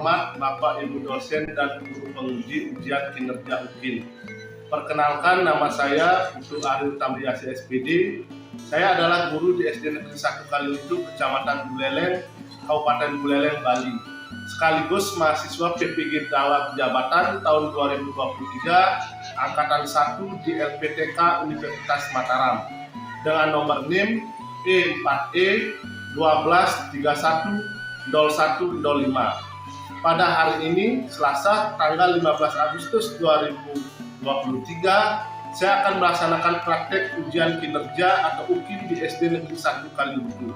terhormat Bapak Ibu dosen dan guru penguji ujian kinerja UKIN. Perkenalkan, nama saya Putu Ariel Tamriasi SPD. Saya adalah guru di SD Negeri 1 Kalilucu, Kecamatan Buleleng, Kabupaten Buleleng, Bali. Sekaligus mahasiswa PPG dalam jabatan tahun 2023 Angkatan 1 di LPTK Universitas Mataram dengan nomor NIM E4E 12310105. Pada hari ini, Selasa tanggal 15 Agustus 2023, saya akan melaksanakan praktek ujian kinerja atau UKIN di SD Negeri 1 Kalilucu.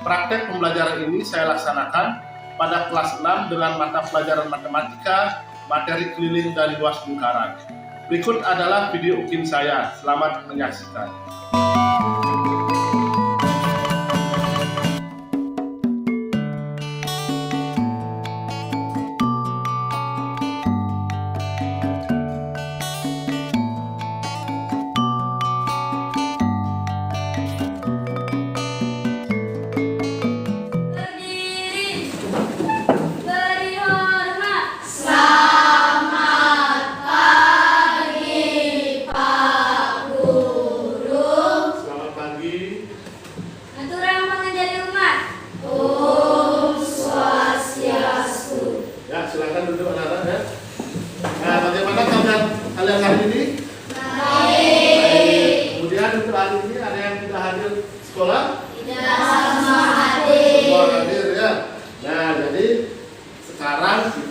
Praktek pembelajaran ini saya laksanakan pada kelas 6 dengan mata pelajaran matematika, materi keliling dan luas lingkaran. Berikut adalah video UKIN saya. Selamat menyaksikan. Silakan duduk anak-anak ya. Nah, bagaimana kalian hari ini? Baik. Kemudian untuk hari ini ada yang tidak hadir sekolah? Tidak, semua hadir. Semua hadir ya. Nah, jadi sekarang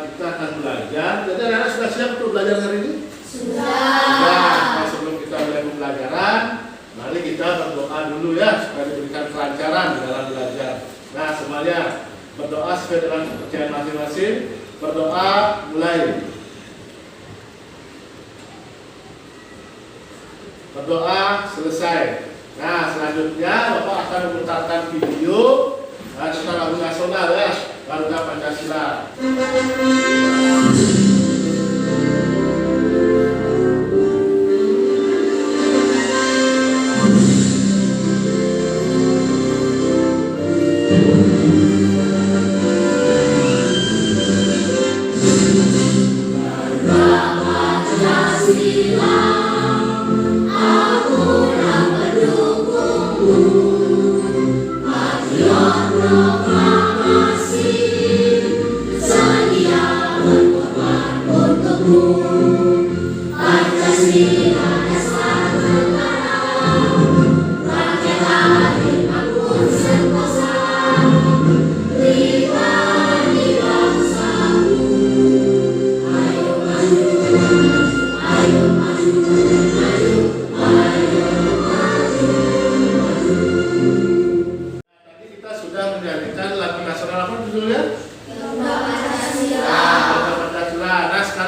kita akan belajar. Jadi anak-anak sudah siap untuk belajar hari ini? Sudah. Nah, sebelum kita mulai pembelajaran, mari kita berdoa dulu ya supaya diberikan kelancaran dalam belajar. Nah, semuanya berdoa sesuai dengan kepercayaan masing-masing. Berdoa mulai. Berdoa selesai. Nah, selanjutnya Bapak akan memutarkan video tentang lagu nasional ya, Garuda Pancasila.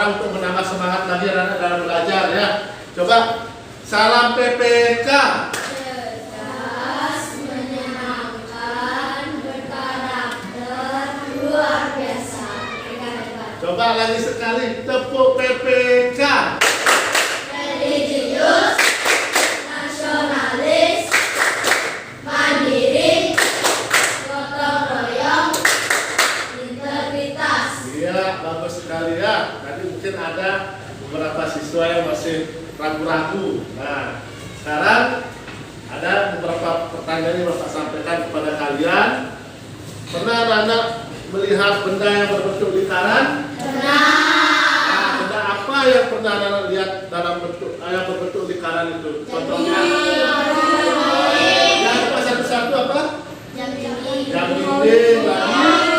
Untuk menambah semangat lagi anak-anak dalam belajar ya. Coba salam PPK. Cerdas, menyenangkan, berkarakter, luar biasa. Coba lagi sekali, tepuk PPK. Religius, nasionalis, mandiri, gotong royong, integritas. Iya, bagus sekali ya. Mungkin ada beberapa siswa yang masih ragu-ragu. Nah, sekarang ada beberapa pertanyaan yang Bapak sampaikan kepada kalian. Pernah anak melihat benda yang berbentuk lingkaran? Pernah. Nah, benda apa yang pernah anak lihat dalam bentuk yang berbentuk lingkaran itu? Contohnya? Yang apa satu-satu apa? Jam dinding lagi. Koin lagi.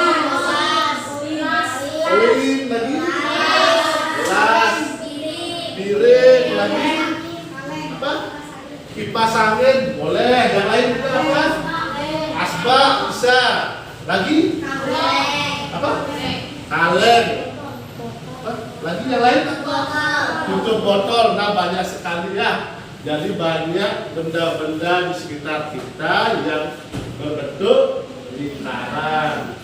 Piring lagi, apa? Kipas angin boleh. Yang lain juga apa? Asbak bisa. Lagi? Apa? Kaleng. Apa? Lagi yang lain? Tutup botol. Nah, banyak sekali ya. Jadi banyak benda-benda di sekitar kita yang berbentuk lingkaran.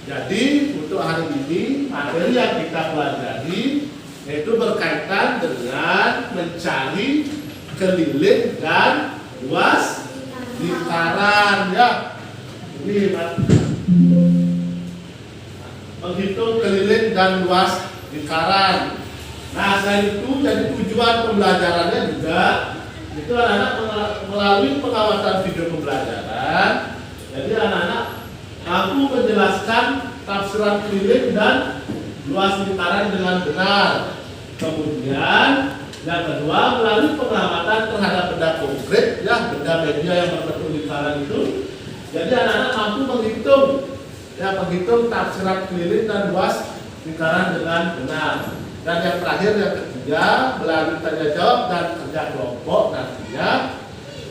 Jadi untuk hari ini materi yang kita pelajari yaitu berkaitan dengan mencari keliling dan luas lingkaran ya. Ini menghitung keliling dan luas lingkaran. Nah, selain itu jadi tujuan pembelajarannya juga itu anak-anak melalui pengamatan video pembelajaran. Jadi anak-anak mampu menjelaskan tafsiran keliling dan luas lingkaran dengan benar. Kemudian yang kedua melalui pengamatan terhadap benda konkret, ya benda media yang berbentuk lingkaran itu. Jadi anak-anak mampu menghitung tafsiran keliling dan luas lingkaran dengan benar. Dan yang terakhir yang ketiga melalui tanya jawab dan kerja kelompok nantinya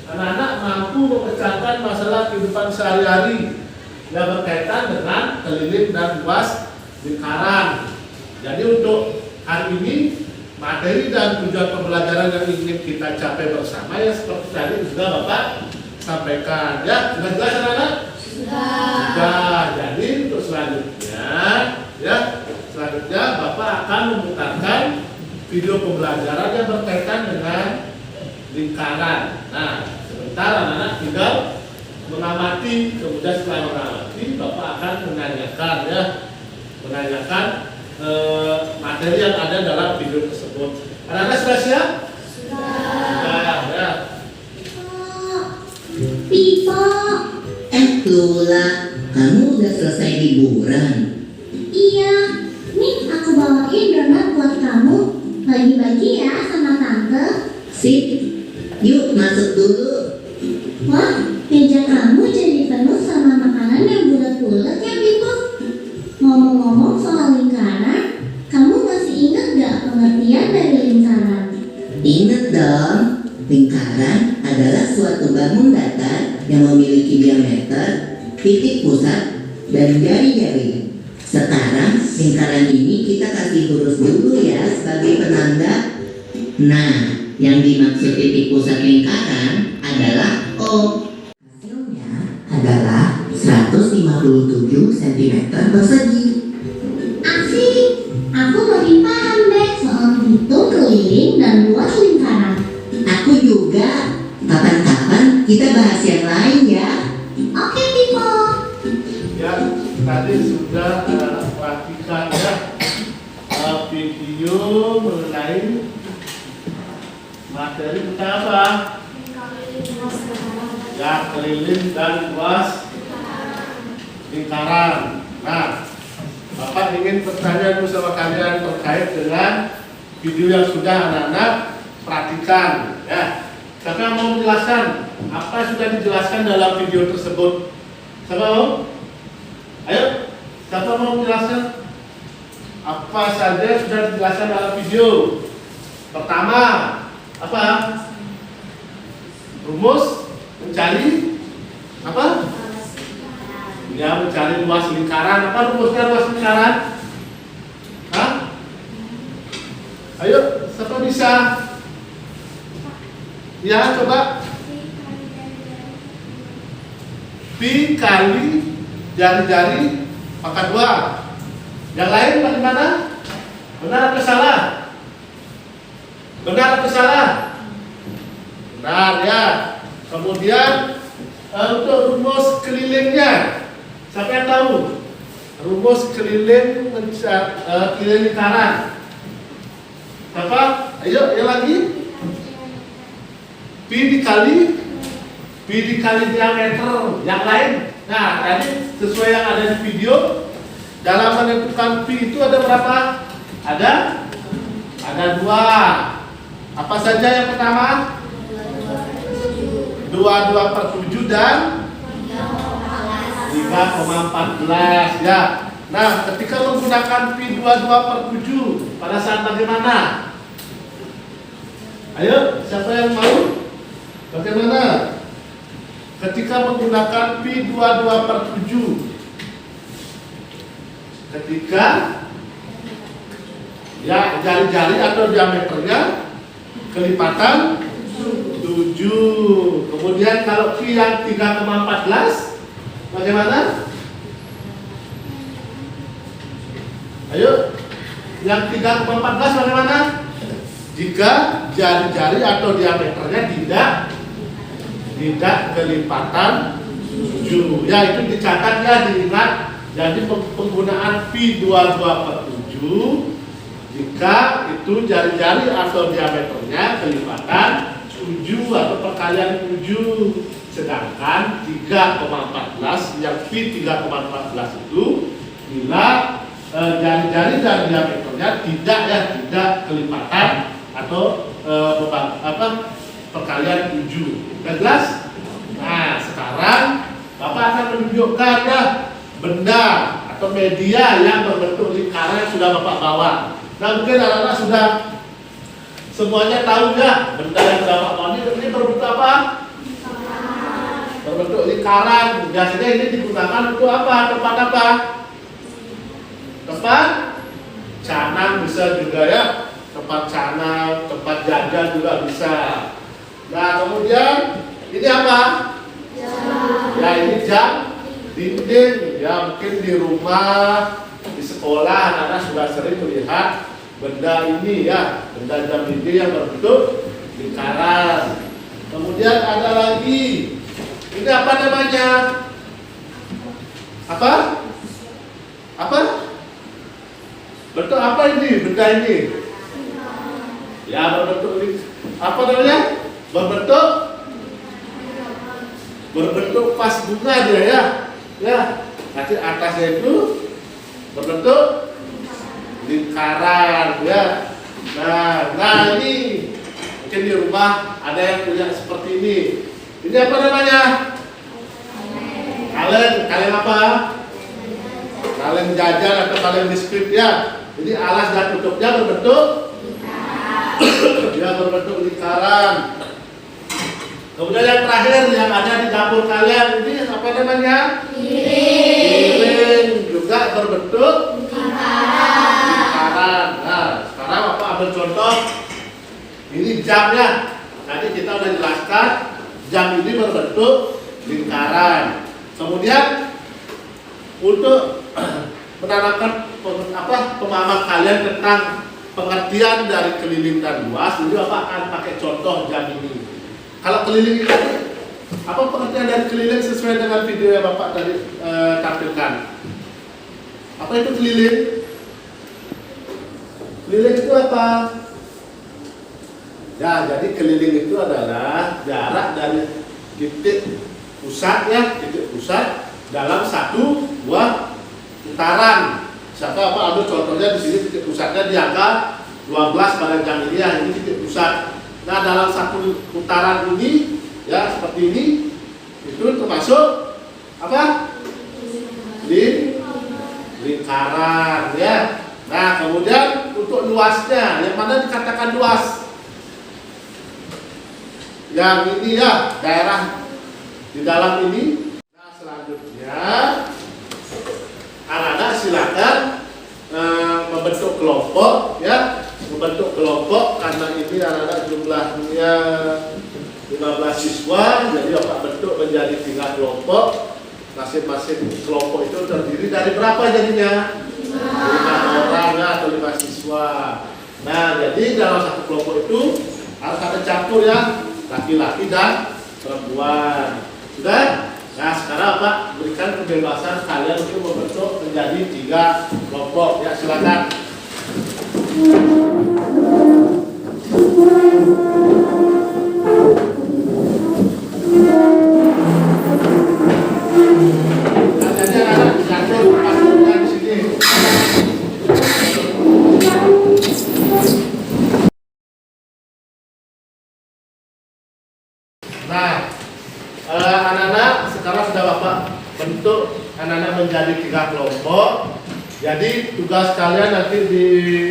anak-anak mampu memecahkan masalah kehidupan sehari-hari yang berkaitan dengan keliling dan luas lingkaran. Jadi untuk hari ini materi dan tujuan pembelajaran yang ingin kita capai bersama ya seperti tadi sudah Bapak sampaikan ya. Sudah jelas anak-anak? Sudah. Jadi untuk selanjutnya Bapak akan memutarkan video pembelajaran yang berkaitan dengan lingkaran. Nah, sebentar anak-anak tinggal mengamati, kemudian setelah mengamati Bapak akan menanyakan materi yang ada dalam video tersebut. Anak-anak sudah siap? Sudah. Ya. Pipo. Lula, kamu udah selesai liburan? Iya, nih aku bawain donat buat kamu. Bagi-bagi ya sama tante. Sip, yuk masuk dulu. Wah, meja kamu jadi penuh sama makanan yang bulat-bulat ya, Pipo. Ngomong-ngomong soal lingkaran, kamu masih ingat gak pengertian dari lingkaran? Ingat dong, lingkaran adalah suatu bangun datar yang memiliki diameter, titik pusat, dan jari-jari. Sekarang lingkaran ini kita kasih huruf dulu ya sebagai penanda. Nah, yang dimaksud titik pusat lingkaran adalah O. Hasilnya adalah 157 cm persegi. Asik, aku makin paham deh soal hitung keliling dan luas lingkaran. Aku juga. Kapan-kapan kita bahas yang lain ya. Oke, Pipo. Ya, tadi sudah perhatikan ya video mengenai materi kita apa? Ya, keliling dan luas lingkaran. Nah, Bapak ingin bertanya dulu sama kalian terkait dengan video yang sudah anak-anak perhatikan. Ya, siapa yang mau menjelaskan apa yang sudah dijelaskan dalam video tersebut? Siapa mau? Ayo, siapa mau menjelaskan apa saja yang sudah dijelaskan dalam video? Pertama, apa? Rumus mencari apa? Ya, mencari luas lingkaran. Apa rumusnya luas lingkaran? Hah? Ayo, siapa bisa? Ya, coba. Pi kali jari-jari pangkat 2. Yang lain bagaimana? Benar atau salah? Benar atau salah? Benar ya. Kemudian untuk rumus kelilingnya, siapa yang tahu? Rumus keliling keliling lingkaran. Siapa? Ayo, yang lagi. Pi dikali diameter. Yang lain. Nah, tadi sesuai yang ada di video, dalam menentukan pi itu ada berapa? Ada 2. Apa saja yang pertama? 22/7 dan 3,14 ya. Nah, ketika menggunakan pi 22/7 pada saat bagaimana? Ayo, siapa yang mau? Bagaimana? Ketika menggunakan pi 22/7, ketika ya jari-jari atau diameternya kelipatan 7. Kemudian kalau pi yang 3,14 bagaimana? Ayo, yang 3,14 bagaimana? Jika jari-jari atau diameternya tidak kelipatan 7. Ya, itu dicatat ya, diingat Jadi penggunaan Pi 22/7 jika itu jari-jari atau diameternya kelipatan 7 atau perkalian 7, sedangkan 3,14 yang Pi 3,14 itu bila jari-jari dan diameternya tidak kelipatan atau perkalian 7. Udah jelas? Nah, sekarang Bapak akan menunjukkan ya benda atau media yang berbentuk lingkaran yang sudah Bapak bawa. Nah, mungkin anak-anak sudah semuanya tahu ya benda yang sudah Bapak bawa ini berbentuk apa? Berbentuk lingkaran. Biasanya ini digunakan untuk apa? Tempat apa? Tempat canang bisa juga ya. Tempat canang, tempat jajan juga bisa. Nah, kemudian ini apa? Ya, ini jam dinding. Ya, mungkin di rumah, di sekolah anak-anak sudah sering melihat benda ini ya, benda jam dinding yang berbentuk lingkaran. Kemudian ada lagi. Ini apa namanya? Apa? Bentuk apa ini? Benda ini? Ya, berbentuk apa namanya? Berbentuk vas bunga dia ya. Ya, nanti atasnya itu berbentuk lingkaran ya. Nah ini mungkin di rumah ada yang punya seperti ini. Ini apa namanya? Kaleng apa? Kaleng jajan atau kaleng biskuit ya. Jadi alas dan tutupnya berbentuk lingkaran. Kemudian yang terakhir yang ada di dapur kalian ini apa namanya? Piring juga berbentuk lingkaran. Nah, sekarang Bapak ambil contoh. Ini jamnya. Nanti kita udah jelaskan jam ini berbentuk lingkaran. Kemudian untuk menanamkan pemahaman kalian tentang pengertian dari keliling dan luas, jadi Bapak akan pakai contoh jam ini. Kalau keliling itu, apa pengertian dari keliling sesuai dengan video yang Bapak tadi tampilkan? Apa itu keliling? Keliling itu apa? Ya, jadi keliling itu adalah jarak dari titik pusat dalam satu buah putaran. Siapa ambil contohnya di sini titik pusatnya di angka 12 pada jam ini ya, ini titik pusat. Nah, dalam satu putaran ini ya seperti ini itu termasuk apa? Lingkaran ya. Nah, kemudian untuk luasnya yang mana dikatakan luas? Yang ini ya, daerah di dalam ini. Nah, selanjutnya anak-anak silakan membentuk kelompok ya, karena ini anak-anak jumlahnya 15 siswa, jadi Bapak bentuk menjadi 3 kelompok. Masing-masing kelompok itu terdiri dari berapa jadinya? 5 orang atau 5 siswa. Nah, jadi dalam satu kelompok itu harus ada campur ya, laki-laki dan perempuan. Sudah? Nah, sekarang Pak berikan kebebasan kalian untuk membentuk menjadi 3 kelompok. Ya, silakan. Jadi anak diatur masuknya di sini. Nah, anak-anak sekarang sudah Bapak bentuk anak-anak menjadi 3 kelompok. Jadi tugas kalian nanti di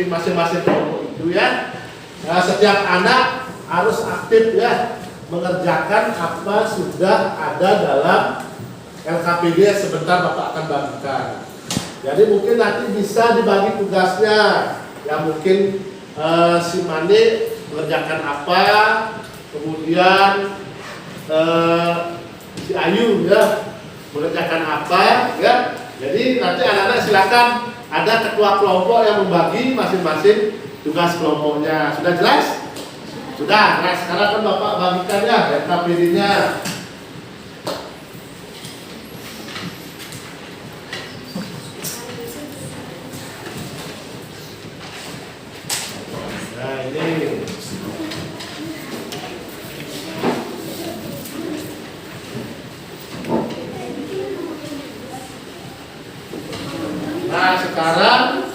masing-masing kelompok itu ya. Nah, setiap anak harus aktif ya mengerjakan apa sudah ada dalam LKPD sebentar Bapak akan bagikan. Jadi mungkin nanti bisa dibagi tugasnya. Ya mungkin si Mandi mengerjakan apa, kemudian si Ayu ya mengerjakan apa ya. Jadi nanti anak-anak silakan ada ketua kelompok yang membagi masing-masing tugas kelompoknya. Sudah jelas? Sudah. Nah, sekarang kan Bapak bagikan ya LKPD-nya. Nah ini. Nah sekarang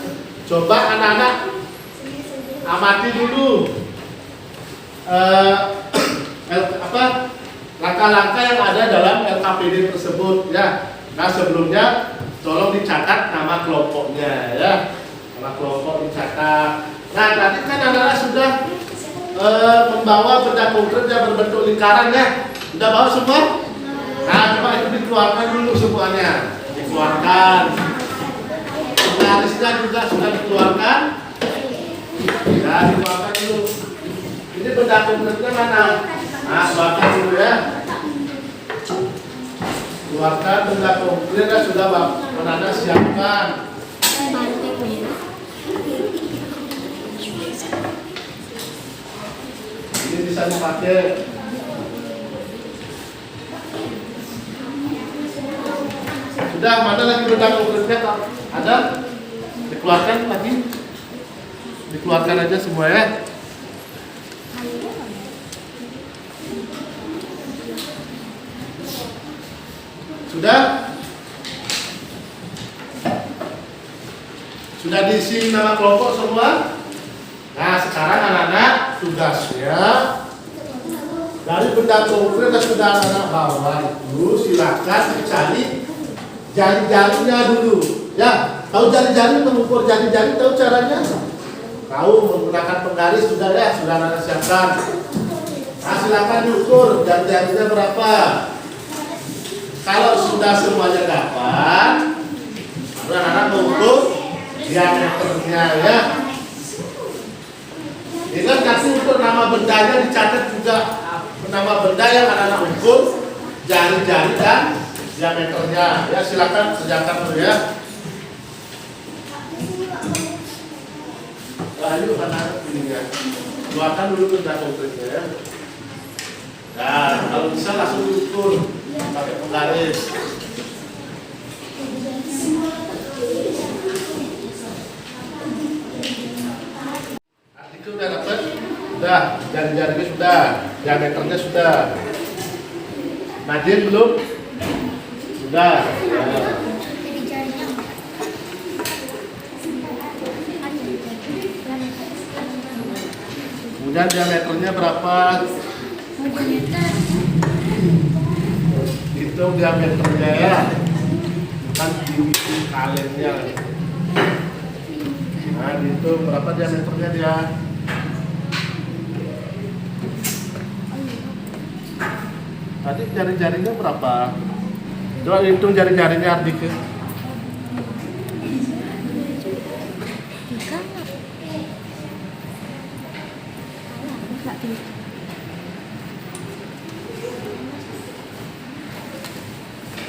coba anak-anak amati dulu langkah-langkah yang ada dalam LKPD tersebut ya. Nah sebelumnya tolong dicatat nama kelompoknya ya. Nama kelompok dicatat. Nah tadi kan anak-anak sudah membawa benda konkret yang berbentuk lingkaran ya. Sudah bawa semua? Nah coba itu dikeluarkan dulu semuanya. Dikeluarkan. Garisnya juga sudah dikeluarkan. Ya dikeluarkan dulu. Ini benda konkretnya mana? Nah keluarkan dulu ya. Keluarkan benda konkretnya sudah anak-anak siapkan. Ini bisa dipakai. Sudah, mana lagi benda konkretnya? Ada? Dikeluarkan lagi. Dikeluarkan aja semua ya. Sudah? Sudah diisi nama kelompok semua? Nah sekarang anak-anak tugasnya dari benda konkret yang sudah anak-anak bawa itu silakan dicari jari-jarinya dulu ya. Tahu jari-jari, mengukur jari-jari, tahu caranya? Tahu, menggunakan penggaris sudah ya, sudah anak-anak siapkan. Nah silakan diukur jari-jarinya berapa. Kalau sudah semuanya dapat, anak-anak mengukur diameternya ya. Ingat nanti untuk nama bendanya dicatat juga nama benda yang anak-anak ukur, jari-jari dan diameternya. Ya silakan kerjakan dulu ya. Lalu anak-anak ini ya, keluarkan dulu benda konkretnya ya. Nah kalau bisa langsung diukur pakai penggaris. Udah dapat? Sudah, jari-jarinya sudah, diameternya sudah. Nadine belum? Sudah. Ya. Kemudian diameternya berapa? Hitung diameternya ya. Bukan dihitung kalennya. Nah, dihitung berapa diameternya dia? Tadi jari-jarinya berapa? Coba hitung jari-jarinya Ardike.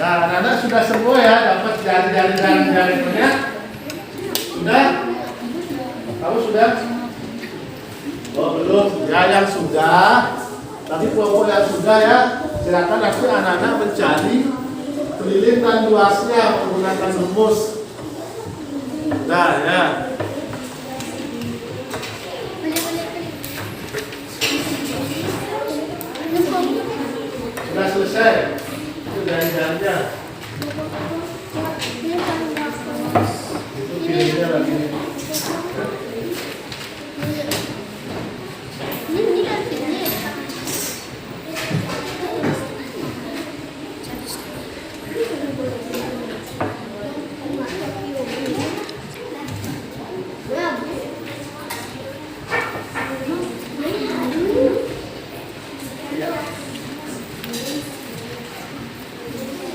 Nah, anak-anak sudah semua ya dapat jari-jari dan jarinya? Sudah? Kamu sudah? Oh belum? Ya yang sudah. Tapi kelompok yang sudah ya, silakan nanti anak-anak mencari kelilin dan luasnya menggunakan rumus. Nah ya. Sudah selesai. Itu jari-jarinya. Itu pilihnya lagi.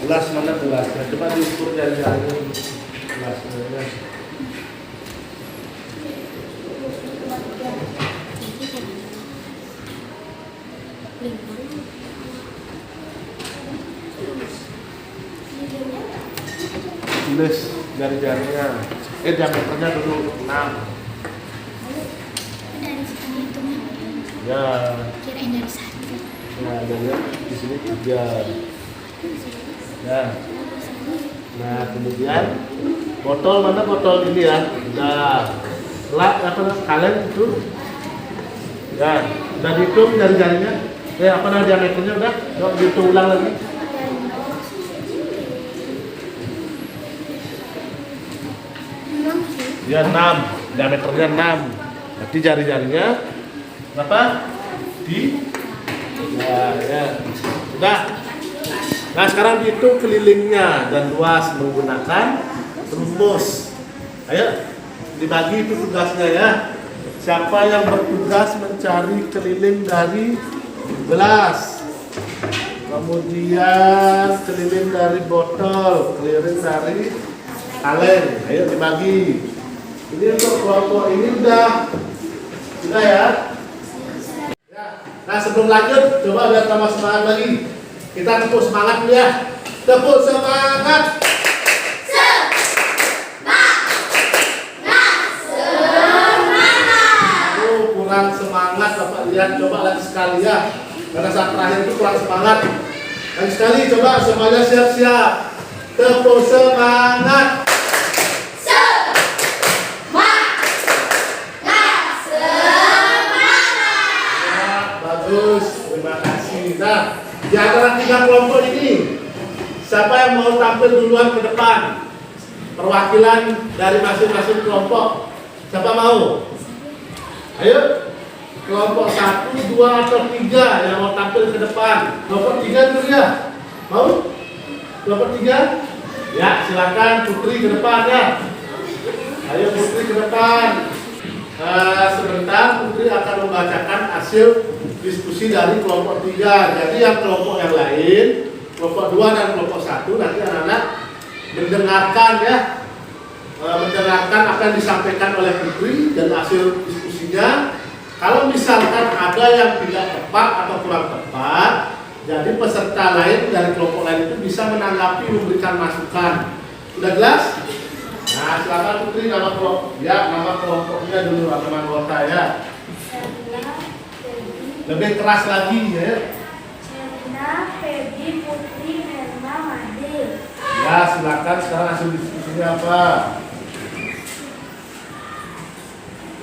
Gelas mana gelasnya? Coba diukur jari-jarinya gelasnya. Tulis jari-jarinya. Diameternya dulu 6. Dari sini itu Ya. kirain dari satu. Nah, jadi di sini 3. Ya. Nah, kemudian botol mana botol ini ya? Udah. Lak apa kalian itu Ya, udah dihitung jari-jarinya. Apa nama diameternya udah? Yuk dihitung ulang lagi. Ya 6, diameternya 6. Berarti jari-jarinya berapa? Ya. Udah. Nah sekarang dihitung kelilingnya dan luas menggunakan rumus. Ayo dibagi itu tugasnya ya. Siapa yang bertugas mencari keliling dari gelas, kemudian keliling dari botol, keliling dari kaleng. Ayo dibagi. Ini untuk kelompok ini sudah ya. Nah sebelum lanjut, coba biar tambah semangat lagi. Kita tepuk semangat dulu ya. Tepuk semangat. Kurang semangat Bapak lihat, coba lagi sekali ya. Karena saat terakhir itu kurang semangat. Lagi sekali coba semuanya siap-siap. Tepuk semangat. Bagus, terima kasih. Nah, di antara 3 kelompok ini, siapa yang mau tampil duluan ke depan? Perwakilan dari masing-masing kelompok. Siapa mau? Ayo, kelompok 1, 2, atau 3 yang mau tampil ke depan. Kelompok 3 itu ya? Mau? Kelompok 3? Ya, silakan Putri ke depan ya. Ayo Putri ke depan. Sebentar Putri akan membacakan hasil diskusi dari kelompok 3. Jadi yang kelompok yang lain, kelompok 2 dan kelompok 1 nanti anak-anak mendengarkan ya. Mendengarkan apa yang disampaikan oleh Putri dan hasil diskusinya. Kalau misalkan ada yang tidak tepat atau kurang tepat, jadi peserta lain dari kelompok lain itu bisa menanggapi, memberikan masukan. Sudah jelas? Nah, silakan Putri nama kelompok. Ya, nama kelompoknya dulu, nama anggota ya. Lebih keras lagi ya. Serina, Feby, Putri, Herma, Made. Ya, silakan sekarang hasil diskusinya apa?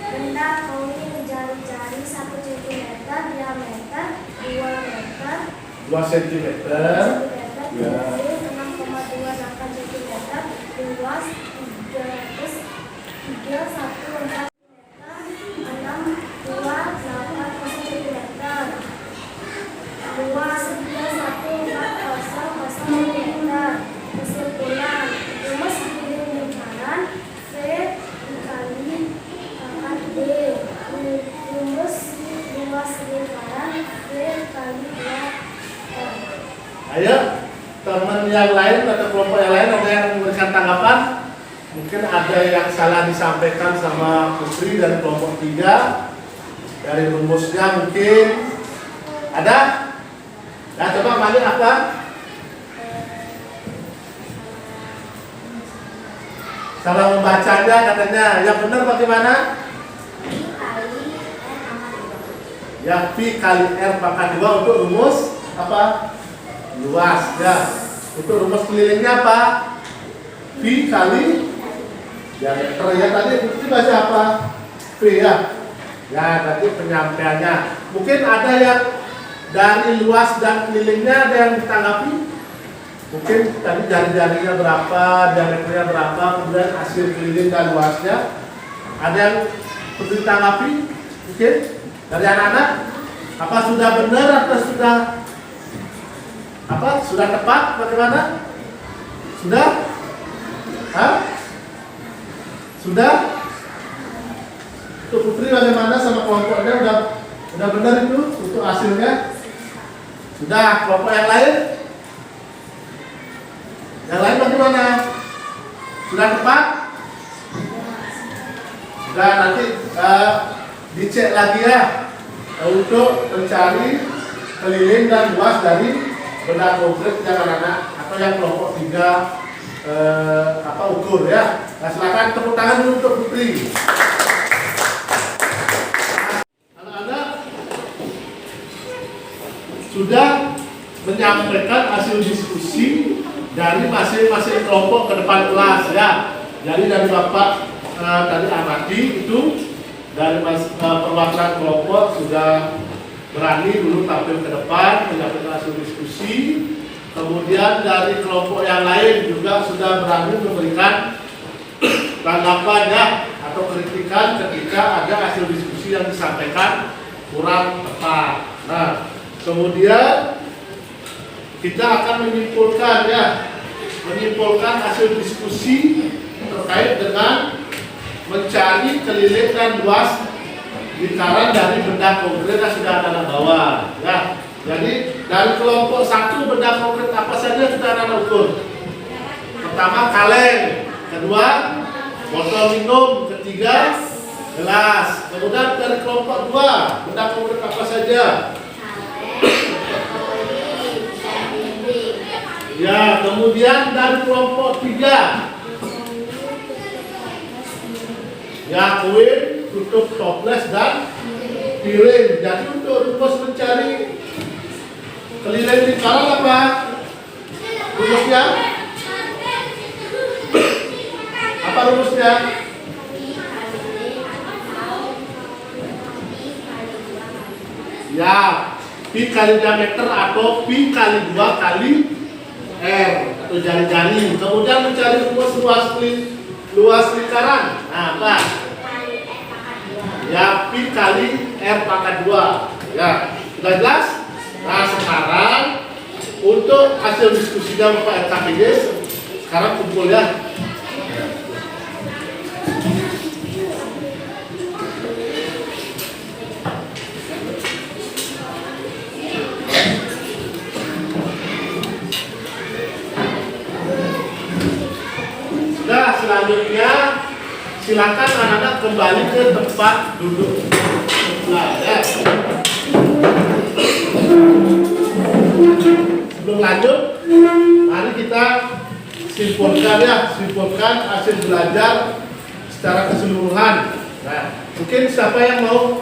Benda koin jari-jari 1 cm, diameter 2 meter, 2 cm. Ya. 6,28 cm, luas 314 luas 31400 meter. Kesimpulan, rumus segitiga lingkaran V dikali pangkat D. Rumus luas lingkaran V dikali 2R. Ayo, teman yang lain atau kelompok yang lain ada yang memberikan tanggapan? Mungkin ada yang salah disampaikan sama Putri dari kelompok 3 dari rumusnya mungkin ada? Nah coba balik apa? Salah membacanya katanya. Yang benar bagaimana? Ya V kali R pangkat 2 untuk rumus apa? Luas ya. Untuk rumus kelilingnya apa? V kali diameter ya. Tadi Putri baca apa? V ya. Ya tadi penyampaiannya. Mungkin ada yang dari luas dan kelilingnya ada yang ditanggapi. Mungkin tadi jari-jarinya berapa, diameternya berapa, kemudian hasil keliling dan luasnya. Ada yang perlu ditanggapi? Mungkin dari anak-anak. Apa sudah benar atau sudah apa? Sudah tepat? Bagaimana? Sudah? Hah? Sudah? Untuk Putri bagaimana sama kelompoknya? Udah benar itu untuk hasilnya? Sudah. Kelompok yang lain? Yang lain bagaimana? Sudah tepat? Sudah, nanti dicek lagi ya untuk mencari keliling dan luas dari benda konkret yang anak-anak atau yang kelompok 3 ukur ya. Nah silakan tepuk tangan dulu untuk Putri. Anak-anak sudah menyampaikan hasil diskusi dari masing-masing kelompok ke depan kelas ya. Jadi dari Bapak tadi Amadi itu dari perwakilan kelompok sudah berani dulu tampil ke depan menyampaikan hasil diskusi. Kemudian dari kelompok yang lain juga sudah berani memberikan tanggapannya atau kritikan ketika ada hasil diskusi yang disampaikan kurang tepat. Nah, kemudian kita akan menyimpulkan hasil diskusi terkait dengan mencari keliling dan luas lingkaran dari benda konkret yang sudah Anda bawa. Ya, jadi dari kelompok 1 benda konkret apa saja sudah Anda ukur? Pertama kaleng, kedua botol minum, ketiga gelas. Kemudian dari kelompok 2 benda konkret apa saja? Ya, kemudian dari kelompok 3 ya, kuil, tutup toples dan piring. Jadi untuk rumus mencari keliling lingkaran apa? Rumusnya? Apa rumusnya? Ya, pi kali diameter atau pi kali 2 kali R atau jari-jari. Kemudian mencari rumus luas lingkaran. Nah, apa? Ya, pi kali R pangkat 2. Ya, sudah jelas? Nah, sekarang untuk hasil diskusinya Bapak RKPD sekarang kumpul ya. Nah, selanjutnya silakan anak-anak kembali ke tempat duduk. Nah, ya. Sebelum lanjut, mari kita simpulkan hasil belajar secara keseluruhan. Nah, mungkin siapa yang mau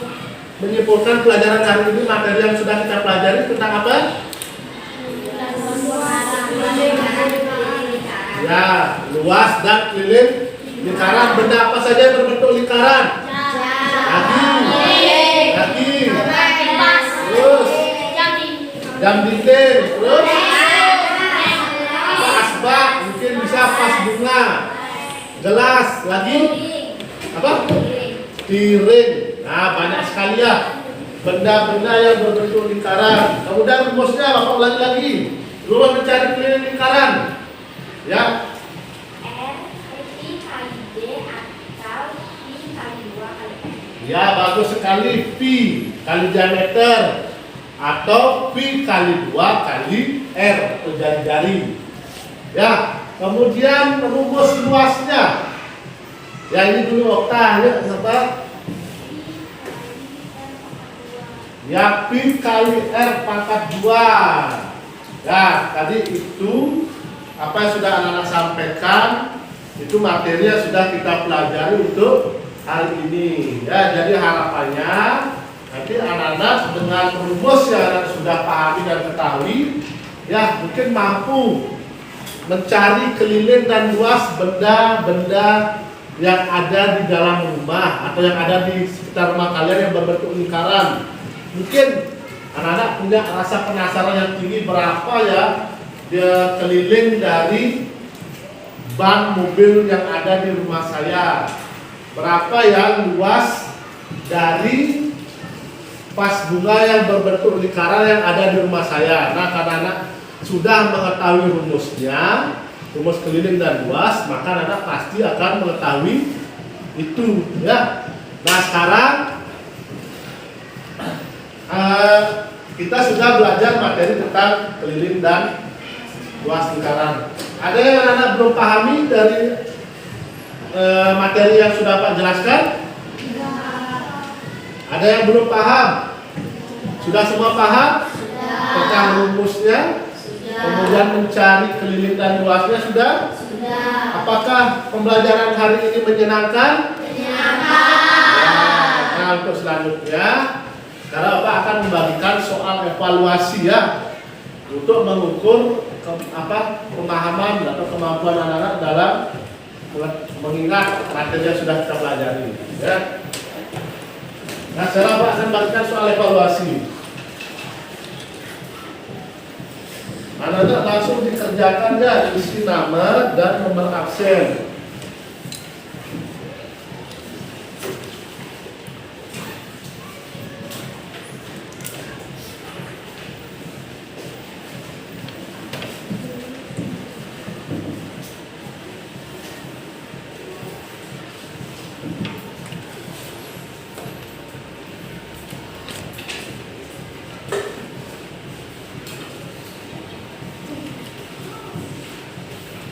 menyimpulkan pelajaran hari ini, materi yang sudah kita pelajari tentang apa? Ya, luas dan keliling lingkaran. Benda apa saja yang berbentuk lingkaran? Kaki, terus jam dinding, terus asbak, mungkin bisa vas bunga, gelas, lagi apa? Piring. Nah, banyak sekali ya benda-benda yang berbentuk lingkaran. Kemudian rumusnya Bapak ulangi lagi. Rumus mencari keliling lingkaran. Ya. Ya, bagus sekali. Pi kali diameter atau pi kali 2 kali R atau jari-jari. Ya, kemudian rumus luasnya. Ya, ini dulu okta ya, apa? Ya, pi kali R pangkat 2. Ya, tadi itu apa yang sudah anak-anak sampaikan itu materinya sudah kita pelajari untuk hari ini. Ya, jadi harapannya nanti anak-anak dengan rumus yang anak sudah pahami dan ketahui, ya mungkin mampu mencari keliling dan luas benda-benda yang ada di dalam rumah atau yang ada di sekitar rumah kalian yang berbentuk lingkaran. Mungkin anak-anak punya rasa penasaran yang tinggi, berapa ya dia keliling dari ban mobil yang ada di rumah saya, berapa ya luas dari vas bunga yang berbentuk lingkaran yang ada di rumah saya. Nah, karena anak sudah mengetahui rumusnya, rumus keliling dan luas, maka anak pasti akan mengetahui itu ya. Nah, sekarang kita sudah belajar materi tentang keliling dan luas lingkaran. Ada yang anak belum pahami dari materi yang sudah Pak jelaskan? Ada yang belum paham? Sudah semua paham? Tentang rumusnya? Kemudian mencari keliling dan luasnya sudah? Apakah pembelajaran hari ini menyenangkan? Nah, untuk selanjutnya sekarang Bapak akan membagikan soal evaluasi ya, untuk mengukur pemahaman atau kemampuan anak-anak dalam mengingat materi yang sudah kita pelajari ya. Nah, sekarang Pak akan bagikan soal evaluasi. Anak-anak langsung dikerjakan ya, isi nama dan nomor absen.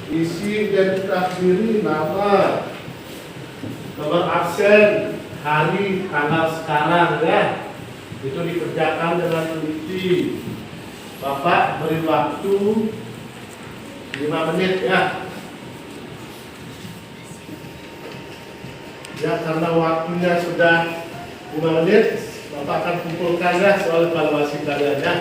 Isi identitas diri, nama, nomor absen, hari, tanggal sekarang ya. Itu dikerjakan dengan teliti. Bapak beri waktu 5 menit ya. Ya, karena waktunya sudah 5 menit, Bapak akan kumpulkan ya soal evaluasi kalian ya.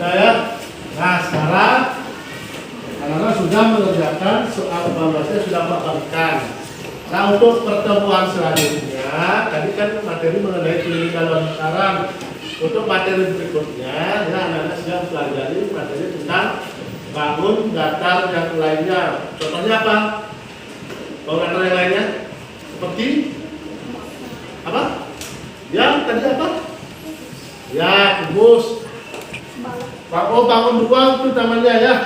Ya. Nah, sekarang anak-anak sudah mengerjakan soal evaluasi, sudah melakukan. Nah, untuk pertemuan selanjutnya, tadi kan materi mengenai pendidikan luar sekarang. Untuk materi berikutnya, ya, anak-anak sudah pelajari materi tentang bangun datar yang lainnya. Contohnya apa? Bangun datar yang lainnya? Seperti apa? Yang tadi apa? Ya, kubus. Oh, bangun dua itu namanya ya.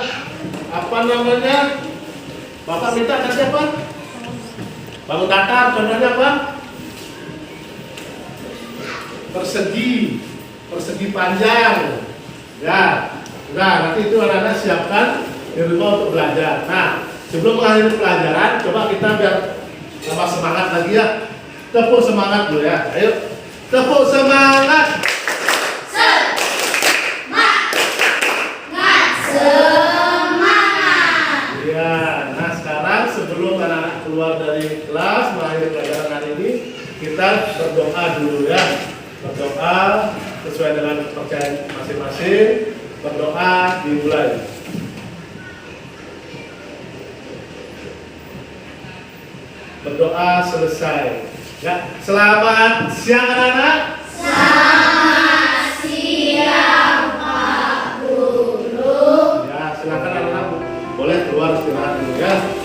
Apa namanya? Bapak minta tadi apa? Bangun datar, contohnya apa? Persegi, persegi panjang. Ya, nah nanti itu anak-anak siapkan di rumah untuk belajar. Nah, sebelum mengakhiri pelajaran, coba kita biar tambah semangat lagi ya. Tepuk semangat dulu ya. Ayo, tepuk semangat. Ya, nah sekarang sebelum anak-anak keluar dari kelas mengakhiri pelajaran hari ini, kita berdoa dulu ya. Berdoa sesuai dengan kepercayaan masing-masing. Berdoa dimulai. Berdoa selesai. Ya, selamat siang anak-anak. Selamat siang Pak Guru. Ya, silakan anak-anak boleh keluar istirahat dulu ya.